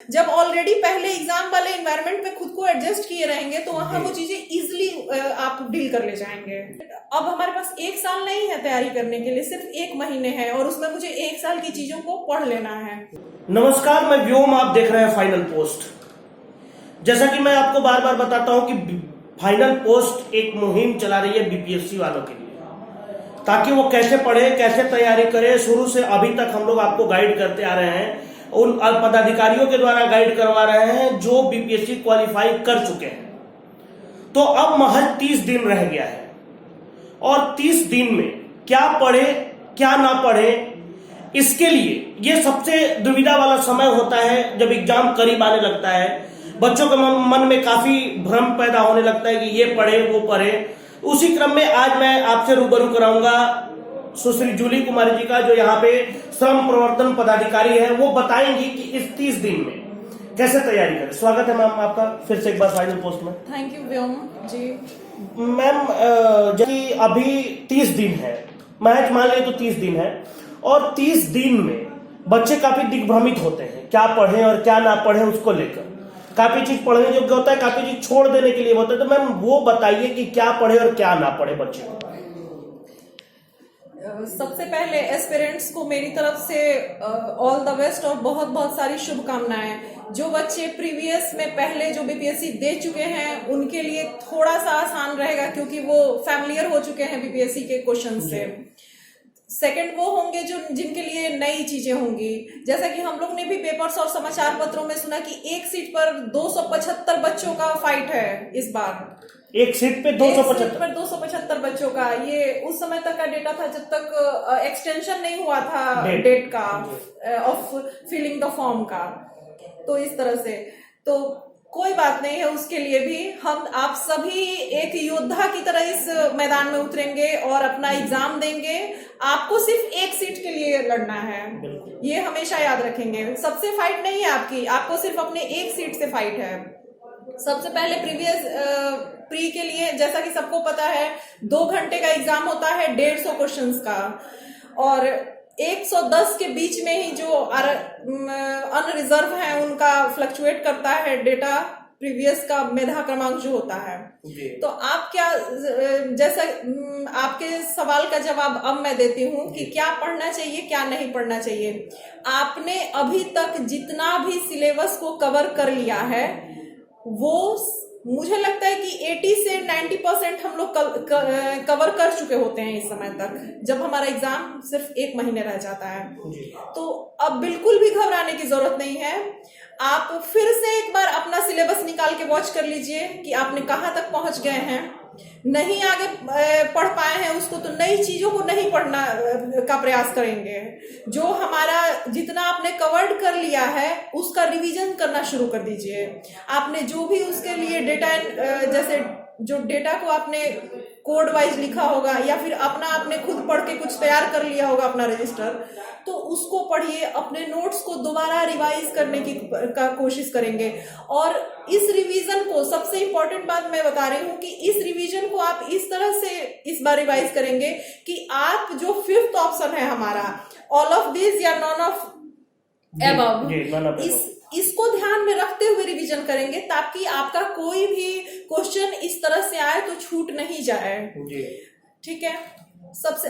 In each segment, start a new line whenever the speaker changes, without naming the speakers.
जब ऑलरेडी पहले एग्जाम वाले एनवायरनमेंट में खुद को एडजस्ट किए रहेंगे तो वहां वो चीजें इजिली आप डील कर ले जाएंगे। अब हमारे पास एक साल नहीं है तैयारी करने के लिए, सिर्फ 1 महीने है और उसमें मुझे 1 साल की चीजों को पढ़ लेना है।
नमस्कार, मैं व्योम, आप देख रहे हैं फाइनल पोस्ट। जैसा कि मैं आपको बार बार बताता हूं कि फाइनल पोस्ट एक मुहिम चला रही है बीपीएससी वालों के लिए, ताकि वो कैसे पढ़े, कैसे तैयारी करे। शुरू से अभी तक हम लोग आपको गाइड करते आ रहे हैं, उन पदाधिकारियों के द्वारा गाइड करवा रहे हैं जो बीपीएससी क्वालिफाई कर चुके हैं। तो अब महज 30 दिन रह गया है और 30 दिन में क्या पढ़े क्या ना पढ़े, इसके लिए ये सबसे दुविधा वाला समय होता है जब एग्जाम करीब आने लगता है। बच्चों के मन में काफी भ्रम पैदा होने लगता है कि ये पढ़े वो पढ़े। उसी क्रम में आज मैं आपसे रूबरू कराऊंगा सुश्री जूली कुमारी जी का, जो यहाँ पे श्रम प्रवर्तन पदाधिकारी है। वो बताएंगी कि इस 30 दिन में कैसे तैयारी करें। स्वागत है मैम आपका फिर से एक बार फाइनल पोस्ट में।
Thank you Vyom ji.
Ma'am, जबकि अभी 30 दिन है, महज मान लिया तो 30 दिन है, और 30 दिन में बच्चे काफी दिग्भ्रमित होते हैं, क्या पढ़ें और क्या ना पढ़ें उसको लेकर। काफी चीज पढ़ने योग्य होता है, काफी चीज छोड़ देने के लिए होता है। तो मैम वो बताइए कि क्या पढ़े और क्या ना पढ़े बच्चे को।
सबसे पहले एस्पिरेंट्स को मेरी तरफ से ऑल द बेस्ट और बहुत बहुत सारी शुभकामनाएं। जो बच्चे प्रीवियस में पहले जो बीपीएससी दे चुके हैं उनके लिए थोड़ा सा आसान रहेगा, क्योंकि वो फैमिलियर हो चुके हैं बीपीएससी के क्वेश्चन से। सेकंड वो होंगे जो जिनके लिए नई चीजें होंगी, जैसा कि हम लोग ने भी पेपर्स और समाचार पत्रों में सुना कि एक सीट पर 275 बच्चों का फाइट है इस बार।
एक सीट पे
275 बच्चों का, ये उस समय तक का डेटा था जब तक एक्सटेंशन नहीं हुआ था डेट का ऑफ फिलिंग द फॉर्म का। तो इस तरह से तो कोई बात नहीं है, उसके लिए भी हम आप सभी एक योद्धा की तरह इस मैदान में उतरेंगे और अपना एग्जाम देंगे। आपको सिर्फ एक सीट के लिए लड़ना है, ये हमेशा याद रखेंगे। सबसे फाइट नहीं है आपको सिर्फ अपने एक सीट से फाइट है। सबसे पहले प्री के लिए, जैसा कि सबको पता है, 2 घंटे का एग्जाम होता है 150 क्वेश्चंस का, और 110 के बीच में ही जो अनरिजर्व है उनका फ्लक्चुएट करता है डेटा प्रीवियस का मेधा क्रमांक जो होता है। तो आप क्या, जैसा आपके सवाल का जवाब अब मैं देती हूँ कि क्या पढ़ना चाहिए क्या नहीं पढ़ना चाहिए। आपने अभी तक जितना भी सिलेबस को कवर कर लिया है वो मुझे लगता है कि 80 से 90% हम लोग कवर कर चुके होते हैं इस समय तक, जब हमारा एग्जाम सिर्फ 1 महीने रह जाता है। तो अब बिल्कुल भी घबराने की जरूरत नहीं है। आप फिर से एक बार अपना सिलेबस निकाल के वॉच कर लीजिए कि आपने कहाँ तक पहुंच गए हैं। नहीं आगे पढ़ पाए हैं उसको तो नई चीजों को नहीं पढ़ना का प्रयास करेंगे। जो हमारा जितना आपने कवर्ड कर लिया है उसका रिवीजन करना शुरू कर दीजिए। आपने जो भी उसके लिए डेटा, जैसे जो डेटा को आपने कोड वाइज लिखा होगा या फिर अपना आपने खुद पढ़ के कुछ तैयार कर लिया होगा अपना रजिस्टर, तो उसको पढ़िए। अपने नोट्स को दोबारा रिवाइज करने की कोशिश करेंगे। और इस रिवीजन को, सबसे इंपॉर्टेंट बात मैं बता रही हूँ कि इस रिवीजन को आप इस तरह से इस बार रिवाइज करेंगे कि आप जो 5th ऑप्शन है हमारा, ऑल ऑफ दिस या नॉन ऑफ एबव, इसको ध्यान में रखते हुए रिवीजन करेंगे, ताकि आपका कोई भी क्वेश्चन इस तरह से आए तो छूट नहीं जाए। ठीक है। सबसे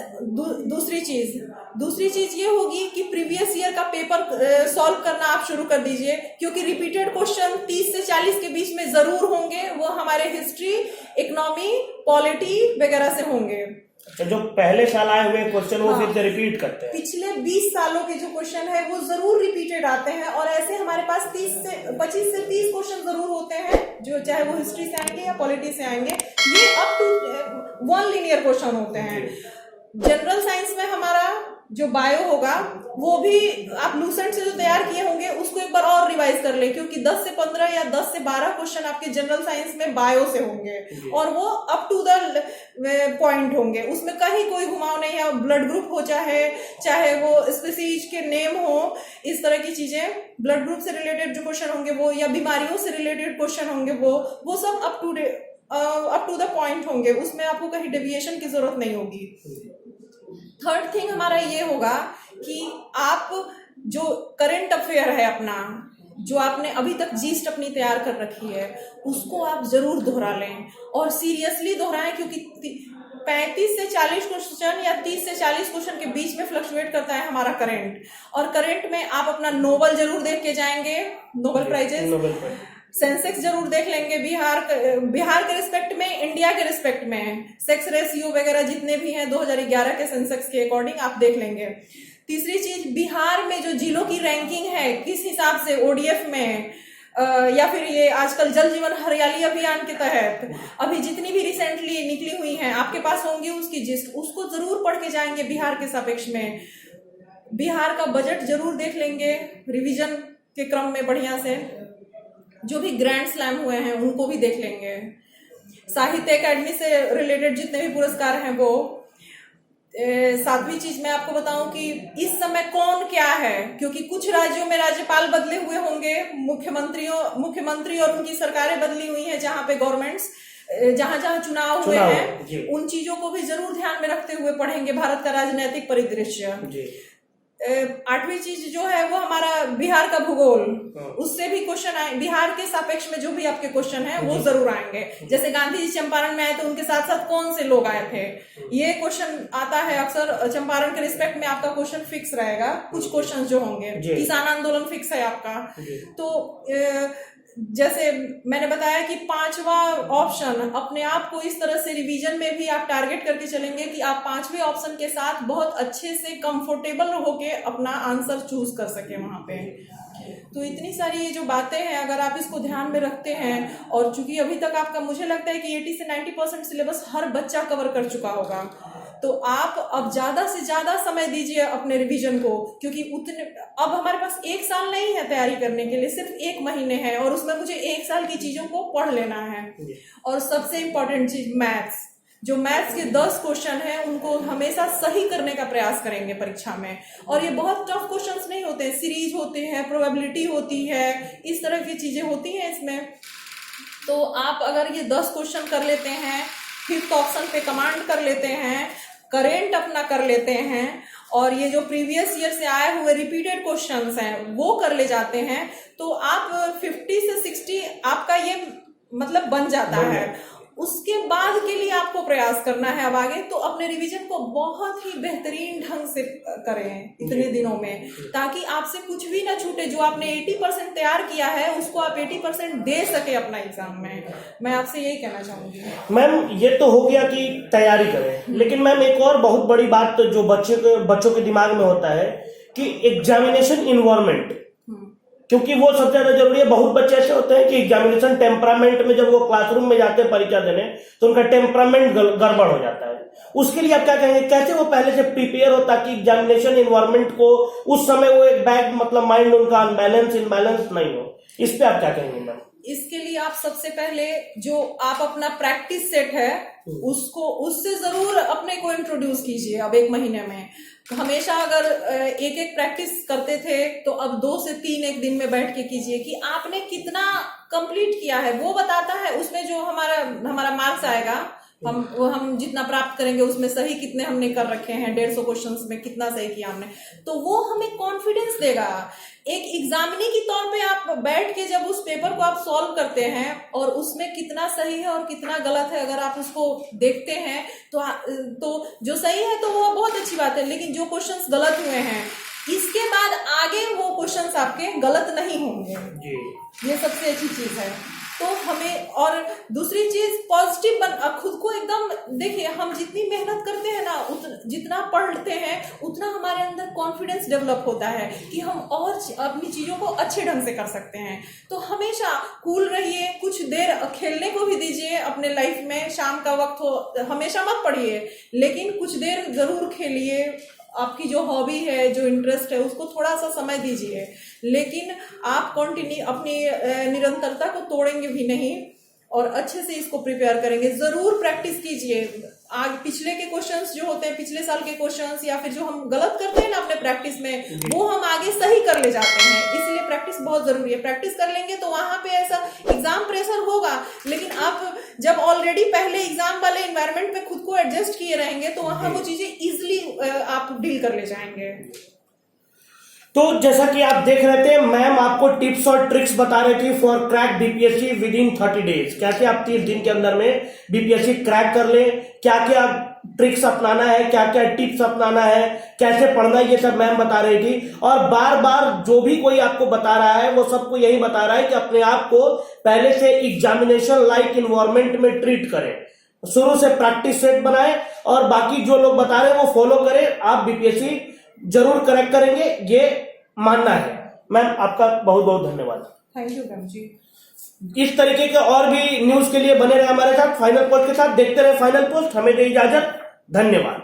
दूसरी चीज ये होगी कि प्रीवियस ईयर का पेपर सॉल्व करना आप शुरू कर दीजिए, क्योंकि रिपीटेड क्वेश्चन 30 से 40 के बीच में जरूर होंगे। वो हमारे हिस्ट्री, इकोनॉमी, पॉलिटी वगैरह से होंगे।
तो जो पहले साल आए हुए क्वेश्चन वो फिर से रिपीट करते हैं।
पिछले 20 सालों के जो क्वेश्चन है वो जरूर रिपीटेड आते हैं, और ऐसे हमारे पास 25 से 30 क्वेश्चन जरूर होते हैं, जो चाहे वो हिस्ट्री से आएंगे या पॉलिटी से आएंगे। ये अप टू 1 लीनियर क्वेश्चन होते हैं। जनरल साइंस में हमारा जो बायो होगा वो भी आप लूसेंट से जो तैयार किए होंगे उसको एक बार और रिवाइज कर ले, क्योंकि 10 से 15 या 10 से 12 क्वेश्चन आपके जनरल साइंस में बायो से होंगे और वो अप टू द पॉइंट होंगे। उसमें कहीं कोई घुमाव नहीं है। ब्लड ग्रुप हो चाहे वो स्पीसीज के नेम हो, इस तरह की चीजें, ब्लड ग्रुप से रिलेटेड जो क्वेश्चन होंगे वो, या बीमारियों से रिलेटेड क्वेश्चन होंगे वो सब अप टू द पॉइंट होंगे। उसमें आपको कहीं डेविएशन की जरूरत नहीं होगी। थर्ड थिंग हमारा ये होगा कि आप जो करंट अफेयर है अपना, जो आपने अभी तक जीस्ट अपनी तैयार कर रखी है उसको आप जरूर दोहरा लें और सीरियसली दोहराएं, क्योंकि 35 से 40 क्वेश्चन या 30 से 40 क्वेश्चन के बीच में फ्लक्चुएट करता है हमारा करंट। और करंट में आप अपना नोबल जरूर देख के जाएंगे, नोबल प्राइजेस, सेंसेक्स जरूर देख लेंगे बिहार के रिस्पेक्ट में, इंडिया के रिस्पेक्ट में, सेक्स रेशियो वगैरह जितने भी हैं 2011 के सेंसेक्स के अकॉर्डिंग आप देख लेंगे। तीसरी चीज, बिहार में जो जिलों की रैंकिंग है किस हिसाब से ओडीएफ में या फिर ये आजकल जल जीवन हरियाली अभियान के तहत अभी जितनी भी रिसेंटली निकली हुई हैं आपके पास होंगी उसकी जिस्ट, उसको जरूर पढ़ के जाएंगे। बिहार के सापेक्ष में बिहार का बजट जरूर देख लेंगे रिवीजन के क्रम में बढ़िया से, जो भी ग्रैंड स्लैम हुए हैं उनको भी देख लेंगे। साहित्य अकेडमी से रिलेटेड जितने भी पुरस्कार हैं वो। सातवीं चीज मैं आपको बताऊं कि इस समय कौन क्या है, क्योंकि कुछ राज्यों में राज्यपाल बदले हुए होंगे, मुख्यमंत्री और उनकी सरकारें बदली हुई हैं, जहां पे गवर्नमेंट्स जहां जहां चुनाव हुए हैं उन चीजों को भी जरूर ध्यान में रखते हुए पढ़ेंगे। भारत का राजनीतिक परिदृश्य। 8वीं चीज जो है वो हमारा बिहार का भूगोल, उससे भी क्वेश्चन आए, बिहार के सापेक्ष में जो भी आपके क्वेश्चन है वो जरूर आएंगे। जैसे गांधी जी चंपारण में आए तो उनके साथ साथ कौन से लोग आए थे, ये क्वेश्चन आता है अक्सर। चंपारण के रिस्पेक्ट में आपका क्वेश्चन फिक्स रहेगा, कुछ क्वेश्चन जो होंगे। किसान आंदोलन फिक्स है आपका। तो जैसे मैंने बताया कि 5वां ऑप्शन अपने आप को इस तरह से रिवीजन में भी आप टारगेट करके चलेंगे कि आप 5वें ऑप्शन के साथ बहुत अच्छे से कंफर्टेबल होके अपना आंसर चूज कर सके वहां पे। तो इतनी सारी ये जो बातें हैं अगर आप इसको ध्यान में रखते हैं, और चूंकि अभी तक आपका मुझे लगता है कि 80 से 90% सिलेबस हर बच्चा कवर कर चुका होगा, तो आप अब ज्यादा से ज्यादा समय दीजिए अपने रिवीजन को, क्योंकि उतने अब हमारे पास 1 साल नहीं है तैयारी करने के लिए, सिर्फ 1 महीने है और उसमें मुझे 1 साल की चीजों को पढ़ लेना है। और सबसे इंपॉर्टेंट चीज मैथ्स, जो मैथ्स के 10 क्वेश्चन हैं उनको हमेशा सही करने का प्रयास करेंगे परीक्षा में। और ये बहुत टफ क्वेश्चंस नहीं होते हैं, सीरीज होते हैं, प्रोबेबिलिटी होती है, इस तरह की चीजें होती हैं इसमें। तो आप अगर ये 10 क्वेश्चन कर लेते हैं, 5th ऑप्शन पे कमांड कर लेते हैं, करेंट अपना कर लेते हैं, और ये जो प्रीवियस ईयर से आए हुए रिपीटेड क्वेश्चंस हैं वो कर ले जाते हैं, तो आप 50 से 60 आपका ये मतलब बन जाता है। उसके बाद के लिए आपको प्रयास करना है अब आगे, तो अपने रिवीजन को बहुत ही बेहतरीन ढंग से करें इतने दिनों में, ताकि आपसे कुछ भी ना छूटे। जो आपने 80% तैयार किया है उसको आप 80% दे सके अपना एग्जाम में। मैं आपसे यही कहना चाहूंगी।
मैम ये तो हो गया कि तैयारी करें, लेकिन मैम एक और बहुत बड़ी बात जो बच्चों के दिमाग में होता है कि एग्जामिनेशन इन्वायरमेंट, क्योंकि वो सबसे ज्यादा जरूरी है। बहुत बच्चे ऐसे होते हैं कि एग्जामिनेशन टेम्परामेंट में जब वो क्लासरूम में जाते हैं परीक्षा देने तो उनका टेम्परामेंट गड़बड़ हो जाता है। उसके लिए आप क्या कहेंगे, कैसे वो पहले से प्रिपेयर हो ताकि एग्जामिनेशन इन्वायरमेंट को उस समय वो एक बैग मतलब माइंड उनका अनबैलेंस इनबैलेंस नहीं हो, इस पे आप क्या कहेंगे मैम?
इसके लिए आप सबसे पहले जो आप अपना प्रैक्टिस सेट है उससे जरूर अपने को इंट्रोड्यूस कीजिए। अब 1 महीने में हमेशा अगर एक प्रैक्टिस करते थे तो अब 2 से 3 एक दिन में बैठ के कीजिए कि आपने कितना कंप्लीट किया है। वो बताता है उसमें जो हमारा मार्क्स आएगा, हम जितना प्राप्त करेंगे उसमें सही कितने हमने कर रखे हैं, 150 क्वेश्चंस में कितना सही किया हमने, तो वो हमें कॉन्फिडेंस देगा। एक एग्जामिनी के तौर पे आप बैठ के जब उस पेपर को आप सॉल्व करते हैं और उसमें कितना सही है और कितना गलत है अगर आप उसको देखते हैं तो जो सही है तो वो बहुत अच्छी बात है, लेकिन जो क्वेश्चंस गलत हुए हैं इसके बाद आगे वो क्वेश्चंस आपके गलत नहीं होंगे। ये सबसे अच्छी चीज है। तो हमें, और दूसरी चीज पॉजिटिव खुद को एकदम देखिए, हम जितनी मेहनत करते हैं ना, जितना पढ़ते हैं उतना हमारे अंदर कॉन्फिडेंस डेवलप होता है कि हम और अपनी चीजों को अच्छे ढंग से कर सकते हैं। तो हमेशा कूल रहिए, कुछ देर खेलने को भी दीजिए अपने लाइफ में, शाम का वक्त हो, हमेशा मत पढ़िए लेकिन कुछ देर जरूर खेलिए। आपकी जो हॉबी है, जो इंटरेस्ट है, उसको थोड़ा सा समय दीजिए, लेकिन आप कंटिन्यू अपनी निरंतरता को तोड़ेंगे भी नहीं और अच्छे से इसको प्रिपेयर करेंगे। जरूर प्रैक्टिस कीजिए। आज पिछले के क्वेश्चंस जो होते हैं, पिछले साल के क्वेश्चंस या फिर जो हम गलत करते हैं ना अपने प्रैक्टिस में, वो हम आगे सही कर ले जाते हैं। इसलिए प्रैक्टिस बहुत जरूरी है। प्रैक्टिस कर लेंगे तो वहां पे ऐसा एग्जाम प्रेशर होगा, लेकिन आप जब ऑलरेडी पहले एग्जाम वाले एनवायरनमेंट में खुद को एडजस्ट किए रहेंगे तो वहां वो चीजें इजिली आप डील कर ले जाएंगे।
तो जैसा कि आप देख रहे थे, मैम आपको टिप्स और ट्रिक्स बता रही थी for crack BPSC with in 30 days. कैसे आप 30 दिन के अंदर में बीपीएससी क्रैक कर ले, क्या क्या ट्रिक्स अपनाना है, क्या क्या टिप्स अपनाना है, कैसे पढ़ना, ये सब मैम बता रही थी। और बार बार जो भी कोई आपको बता रहा है वो सबको यही बता रहा है कि अपने आप को पहले से एग्जामिनेशन लाइक इन्वायरमेंट में ट्रीट करें, शुरू से प्रैक्टिस सेट बनाएं और बाकी जो लोग बता रहे हैं वो फॉलो करें। आप बीपीएससी जरूर करेक्ट करेंगे, ये मानना है। मैम आपका बहुत बहुत धन्यवाद।
थैंक यू मैम जी।
इस तरीके के और भी न्यूज के लिए बने रहे हमारे साथ फाइनल पोस्ट के साथ। देखते रहे फाइनल पोस्ट। हमें दे इजाजत। धन्यवाद।